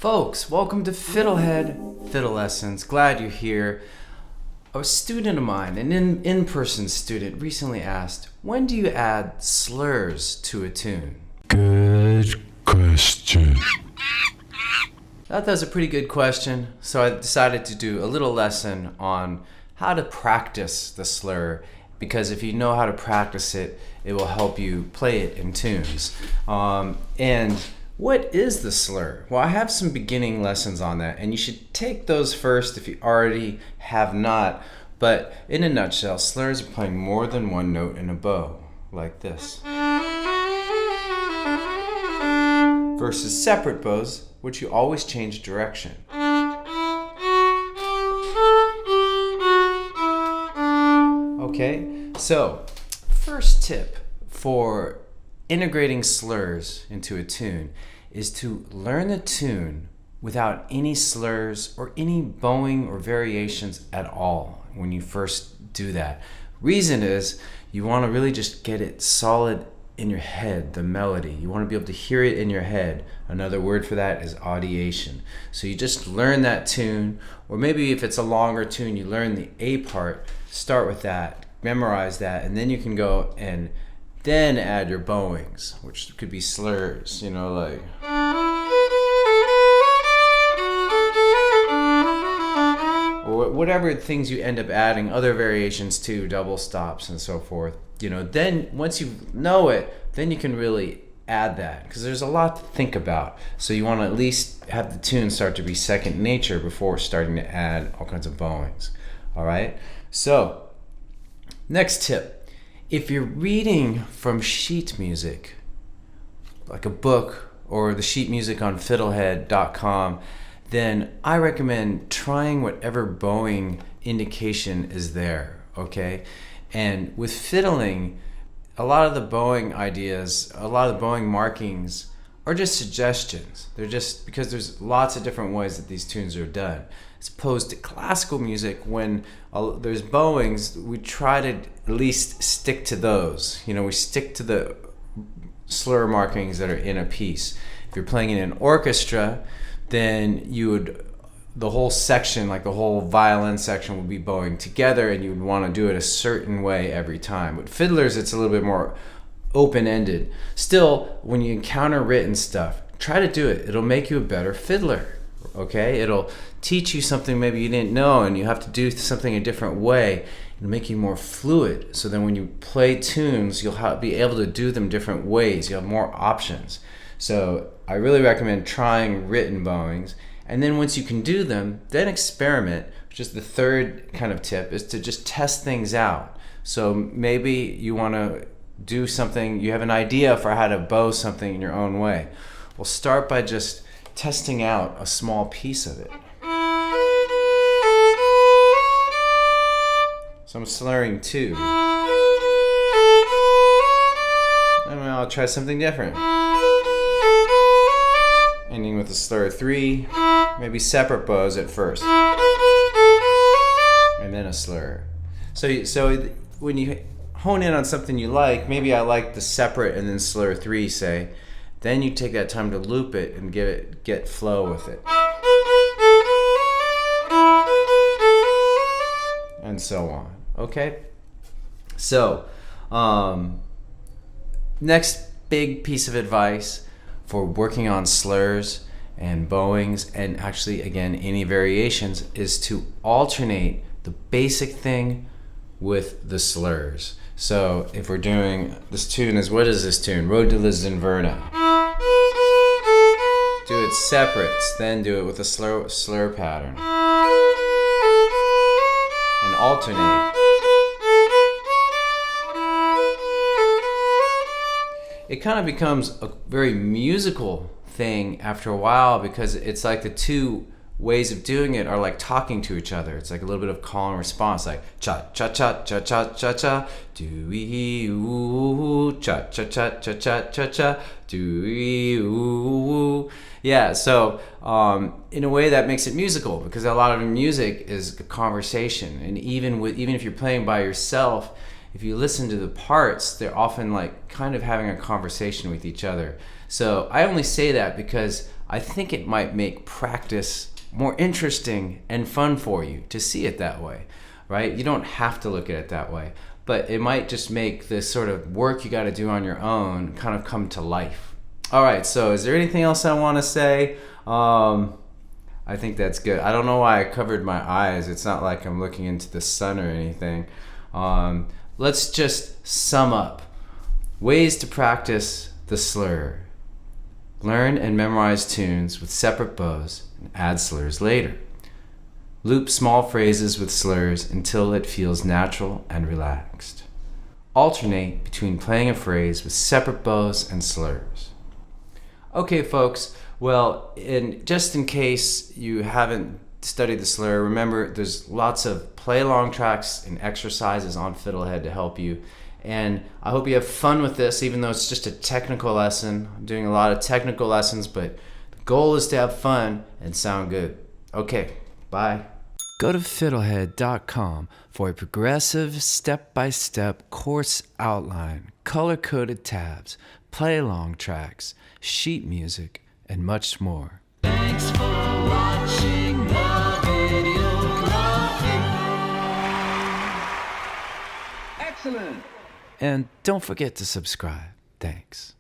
Folks, welcome to FiddleHed Fiddle Lessons. Glad you're here. A student of mine, an in-person student, recently asked, when do you add slurs to a tune? Good question. That was a pretty good question, so I decided to do a little lesson on how to practice the slur, because if you know how to practice it, it will help you play it in tunes. And what is the slur? Well, I have some beginning lessons on that, and you should take those first if you already have not. But in a nutshell, slurs are playing more than one note in a bow, like this. Versus separate bows, which you always change direction. Okay, so first tip for integrating slurs into a tune is to learn the tune without any slurs or any bowing or variations at all when you first do that. Reason is you want to really just get it solid in your head, the melody. You want to be able to hear it in your head. Another word for that is audiation. So you just learn that tune, or maybe if it's a longer tune, you learn the A part, start with that, memorize that, and then you can go and then add your bowings, which could be slurs, like. Or whatever things you end up adding, other variations too, double stops and so forth. Then once you know it, then you can really add that, because there's a lot to think about. So you want to at least have the tune start to be second nature before starting to add all kinds of bowings. All right? So, next tip. If you're reading from sheet music, like a book or the sheet music on FiddleHed.com, then I recommend trying whatever bowing indication is there, okay? And with fiddling, a lot of the bowing ideas, a lot of the bowing markings are just suggestions. They're just because there's lots of different ways that these tunes are done. As opposed to classical music, when there's bowings, we try to at least stick to those. We stick to the slur markings that are in a piece. If you're playing in an orchestra, then the whole section, like the whole violin section, would be bowing together, and you would want to do it a certain way every time. With fiddlers, it's a little bit more open-ended. Still, when you encounter written stuff, try to do it. It'll make you a better fiddler. Okay, it'll teach you something maybe you didn't know, and you have to do something a different way. It'll make you more fluid, so then when you play tunes, you'll be able to do them different ways. You'll have more options. So I really recommend trying written bowings, and then once you can do them, then experiment, which is the third kind of tip, is to just test things out. So maybe you want to do something, you have an idea for how to bow something in your own way. Well, start by just testing out a small piece of it. So I'm slurring 2. And I'll try something different. Ending with a slur 3, maybe separate bows at first. And then a slur. So when you hone in on something you like, maybe I like the separate and then slur 3, say, then you take that time to loop it and get flow with it. And so on. Okay? So, next big piece of advice for working on slurs and bowings, and actually, again, any variations, is to alternate the basic thing with the slurs. So, if we're doing, this tune is, what is this tune? Road to Lisdenverna. Do it separates, then do it with a slur pattern. And alternate. It kind of becomes a very musical thing after a while, because it's like the two ways of doing it are like talking to each other. It's like a little bit of call and response, like cha cha cha cha cha cha cha, do ee ooh, cha cha cha cha cha cha cha, do ee ooh. Yeah, so in a way that makes it musical, because a lot of music is a conversation, and even if you're playing by yourself, if you listen to the parts, they're often like kind of having a conversation with each other. So I only say that because I think it might make practice more interesting and fun for you to see it that way, right? You don't have to look at it that way, but it might just make the sort of work you got to do on your own kind of come to life. All right, so is there anything else I want to say? I think that's good. I don't know why I covered my eyes. It's not like I'm looking into the sun or anything. Let's just sum up. Ways to practice the slur. Learn and memorize tunes with separate bows and add slurs later. Loop small phrases with slurs until it feels natural and relaxed. Alternate between playing a phrase with separate bows and slurs. Okay, folks, well, just in case you haven't studied the slur, remember there's lots of play-along tracks and exercises on FiddleHed to help you. And I hope you have fun with this, even though it's just a technical lesson. I'm doing a lot of technical lessons, but the goal is to have fun and sound good. Okay, bye. Go to FiddleHed.com for a progressive, step-by-step course outline, color-coded tabs, play-along tracks, sheet music, and much more. Thanks for watching the video. Excellent. And don't forget to subscribe. Thanks.